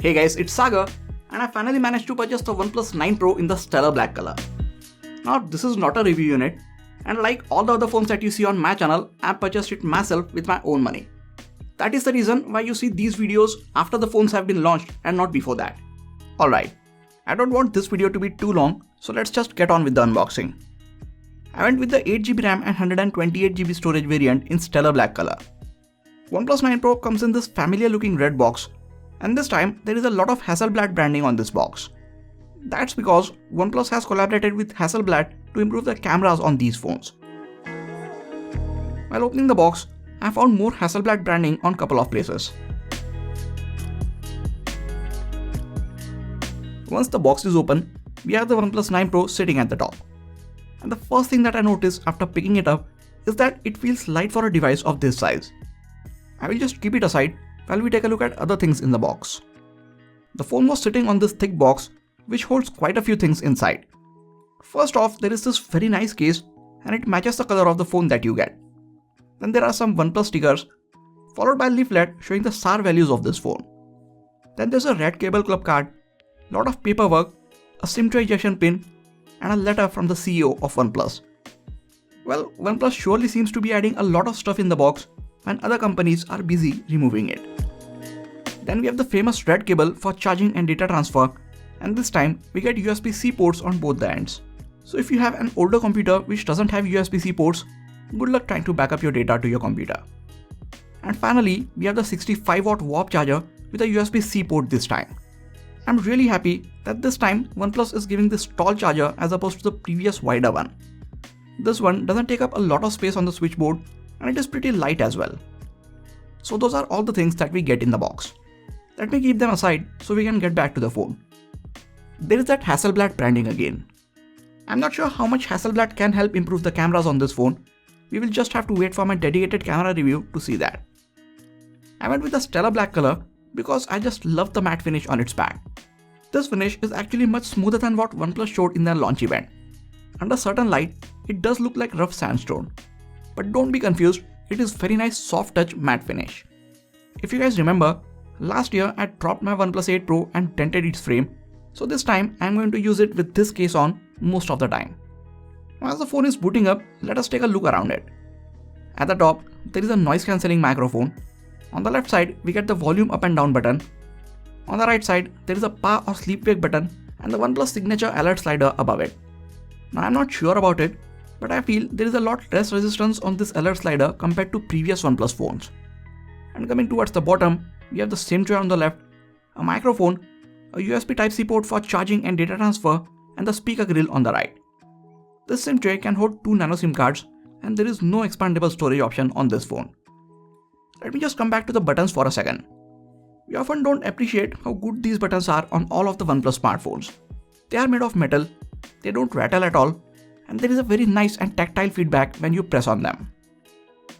Hey guys, it's Sagar, and I finally managed to purchase the OnePlus 9 Pro in the stellar black color. Now this is not a review unit, and like all the other phones that you see on my channel, I purchased it myself with my own money. That is the reason why you see these videos after the phones have been launched and not before that. Alright, I don't want this video to be too long, so let's just get on with the unboxing. I went with the 8GB RAM and 128GB storage variant in stellar black color. OnePlus 9 Pro comes in this familiar looking red box, and this time there is a lot of Hasselblad branding on this box. That's because OnePlus has collaborated with Hasselblad to improve the cameras on these phones. While opening the box, I found more Hasselblad branding on a couple of places. Once the box is open, we have the OnePlus 9 Pro sitting at the top. And the first thing that I noticed after picking it up is that it feels light for a device of this size. I will just keep it aside while we take a look at other things in the box. The phone was sitting on this thick box which holds quite a few things inside. First off, there is this very nice case and it matches the color of the phone that you get. Then there are some OnePlus stickers, followed by a leaflet showing the SAR values of this phone. Then there's a red cable club card, lot of paperwork, a SIM tray ejection pin, and a letter from the CEO of OnePlus. Well, OnePlus surely seems to be adding a lot of stuff in the box when other companies are busy removing it. Then we have the famous red cable for charging and data transfer, and this time we get USB-C ports on both the ends. So if you have an older computer which doesn't have USB-C ports, good luck trying to back up your data to your computer. And finally, we have the 65W Warp charger with a USB-C port this time. I'm really happy that this time OnePlus is giving this tall charger as opposed to the previous wider one. This one doesn't take up a lot of space on the switchboard and it is pretty light as well. So those are all the things that we get in the box. Let me keep them aside so we can get back to the phone. There is that Hasselblad branding again. I'm not sure how much Hasselblad can help improve the cameras on this phone. We will just have to wait for my dedicated camera review to see that. I went with the stellar black color because I just love the matte finish on its back. This finish is actually much smoother than what OnePlus showed in their launch event. Under certain light, it does look like rough sandstone. But don't be confused, it is very nice soft touch matte finish. If you guys remember, last year I dropped my OnePlus 8 Pro and dented its frame, so this time I am going to use it with this case on most of the time. As the phone is booting up, let us take a look around it. At the top, there is a noise cancelling microphone. On the left side, we get the volume up and down button. On the right side, there is a power or sleep wake button and the OnePlus signature alert slider above it. Now I'm not sure about it, but I feel there is a lot less resistance on this alert slider compared to previous OnePlus phones. And coming towards the bottom, we have the SIM tray on the left, a microphone, a USB Type-C port for charging and data transfer, and the speaker grill on the right. This SIM tray can hold 2 nano SIM cards and there is no expandable storage option on this phone. Let me just come back to the buttons for a second. We often don't appreciate how good these buttons are on all of the OnePlus smartphones. They are made of metal, they don't rattle at all, and there is a very nice and tactile feedback when you press on them.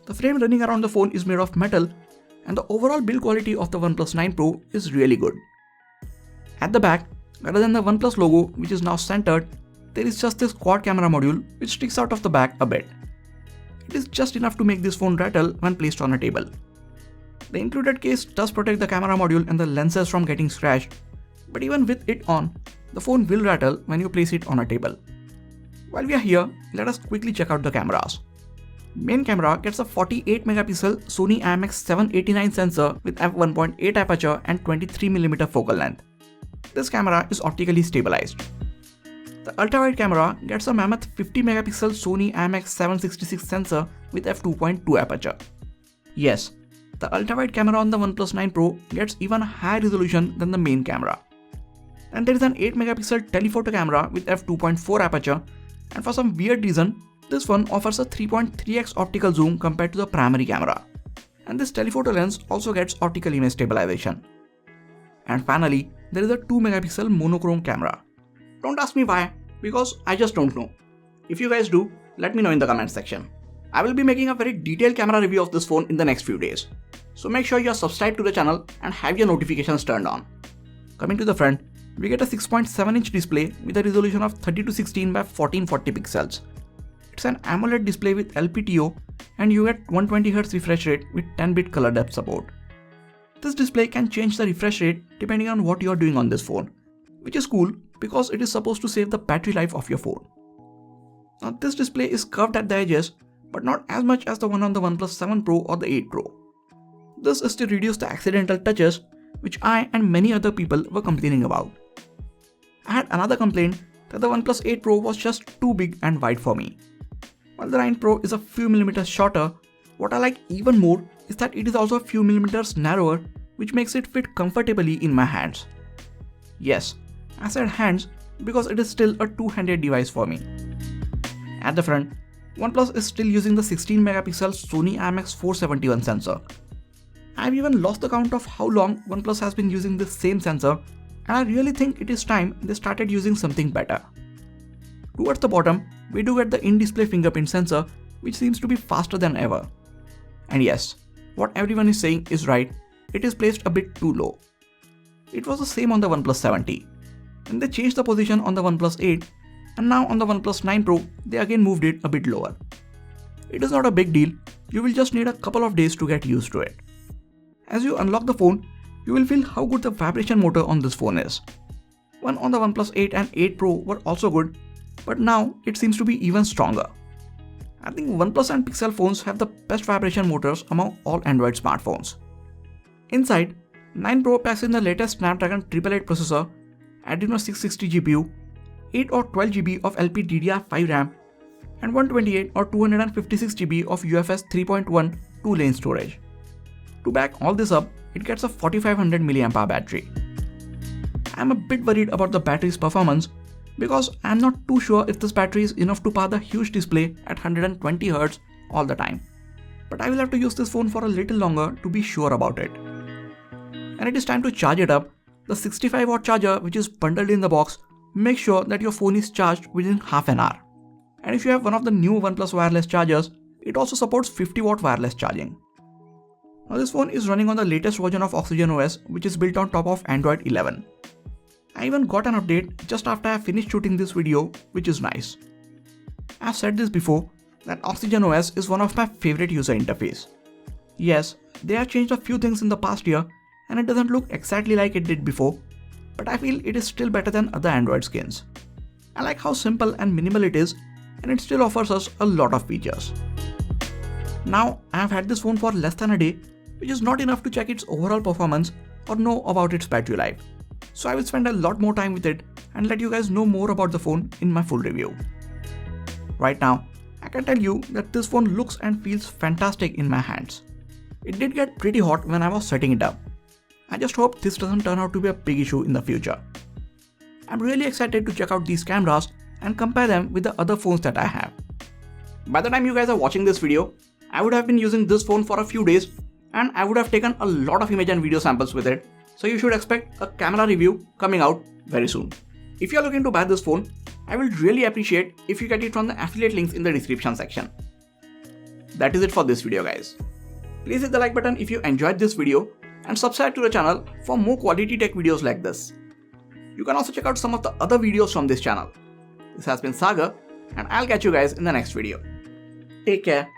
The frame running around the phone is made of metal and the overall build quality of the OnePlus 9 Pro is really good. At the back, rather than the OnePlus logo which is now centered, there is just this quad camera module which sticks out of the back a bit. It is just enough to make this phone rattle when placed on a table. The included case does protect the camera module and the lenses from getting scratched, but even with it on, the phone will rattle when you place it on a table. While we are here, let us quickly check out the cameras. Main camera gets a 48MP Sony IMX789 sensor with f1.8 aperture and 23mm focal length. This camera is optically stabilized. The ultra-wide camera gets a mammoth 50MP Sony IMX766 sensor with f2.2 aperture. Yes, the ultra-wide camera on the OnePlus 9 Pro gets even higher resolution than the main camera. And there is an 8MP telephoto camera with f2.4 aperture, and for some weird reason, this one offers a 3.3x optical zoom compared to the primary camera. And this telephoto lens also gets optical image stabilization. And finally, there is a 2MP monochrome camera. Don't ask me why, because I just don't know. If you guys do, let me know in the comment section. I will be making a very detailed camera review of this phone in the next few days. So make sure you are subscribed to the channel and have your notifications turned on. Coming to the front, we get a 6.7-inch display with a resolution of 30:16 by 1440 pixels. It's an AMOLED display with LPTO and you get 120Hz refresh rate with 10-bit color depth support. This display can change the refresh rate depending on what you are doing on this phone, which is cool because it is supposed to save the battery life of your phone. Now this display is curved at the edges, but not as much as the one on the OnePlus 7 Pro or the 8 Pro. This is to reduce the accidental touches which I and many other people were complaining about. I had another complaint that the OnePlus 8 Pro was just too big and wide for me. While the 9 Pro is a few millimeters shorter, what I like even more is that it is also a few millimeters narrower, which makes it fit comfortably in my hands. Yes, I said hands because it is still a two-handed device for me. At the front, OnePlus is still using the 16 megapixel Sony IMX471 sensor. I've even lost the count of how long OnePlus has been using this same sensor, and I really think it is time they started using something better. Towards the bottom, we do get the in-display fingerprint sensor, which seems to be faster than ever. And yes, what everyone is saying is right, it is placed a bit too low. It was the same on the OnePlus 7T. Then they changed the position on the OnePlus 8, and now on the OnePlus 9 Pro, they again moved it a bit lower. It is not a big deal, you will just need a couple of days to get used to it. As you unlock the phone, you will feel how good the vibration motor on this phone is. One on the OnePlus 8 and 8 Pro were also good, but now it seems to be even stronger. I think OnePlus and Pixel phones have the best vibration motors among all Android smartphones. Inside, 9 Pro packs in the latest Snapdragon 888 processor, Adreno 660 GPU, 8 or 12 GB of LPDDR5 RAM, and 128 or 256 GB of UFS 3.1 2-lane storage. To back all this up, it gets a 4500 mAh battery. I am a bit worried about the battery's performance because I am not too sure if this battery is enough to power the huge display at 120Hz all the time. But I will have to use this phone for a little longer to be sure about it. And it is time to charge it up. The 65-watt charger which is bundled in the box makes sure that your phone is charged within half an hour. And if you have one of the new OnePlus wireless chargers, it also supports 50-watt wireless charging. Now this phone is running on the latest version of OxygenOS, which is built on top of Android 11. I even got an update just after I finished shooting this video, which is nice. I've said this before, that OxygenOS is one of my favorite user interface. Yes, they have changed a few things in the past year and it doesn't look exactly like it did before, but I feel it is still better than other Android skins. I like how simple and minimal it is, and it still offers us a lot of features. Now, I have had this phone for less than a day, which is not enough to check its overall performance or know about its battery life. So I will spend a lot more time with it and let you guys know more about the phone in my full review. Right now, I can tell you that this phone looks and feels fantastic in my hands. It did get pretty hot when I was setting it up. I just hope this doesn't turn out to be a big issue in the future. I'm really excited to check out these cameras and compare them with the other phones that I have. By the time you guys are watching this video, I would have been using this phone for a few days and I would have taken a lot of image and video samples with it, so you should expect a camera review coming out very soon. If you are looking to buy this phone, I will really appreciate if you get it from the affiliate links in the description section. That is it for this video guys. Please hit the like button if you enjoyed this video and subscribe to the channel for more quality tech videos like this. You can also check out some of the other videos from this channel. This has been Sagar and I'll catch you guys in the next video. Take care.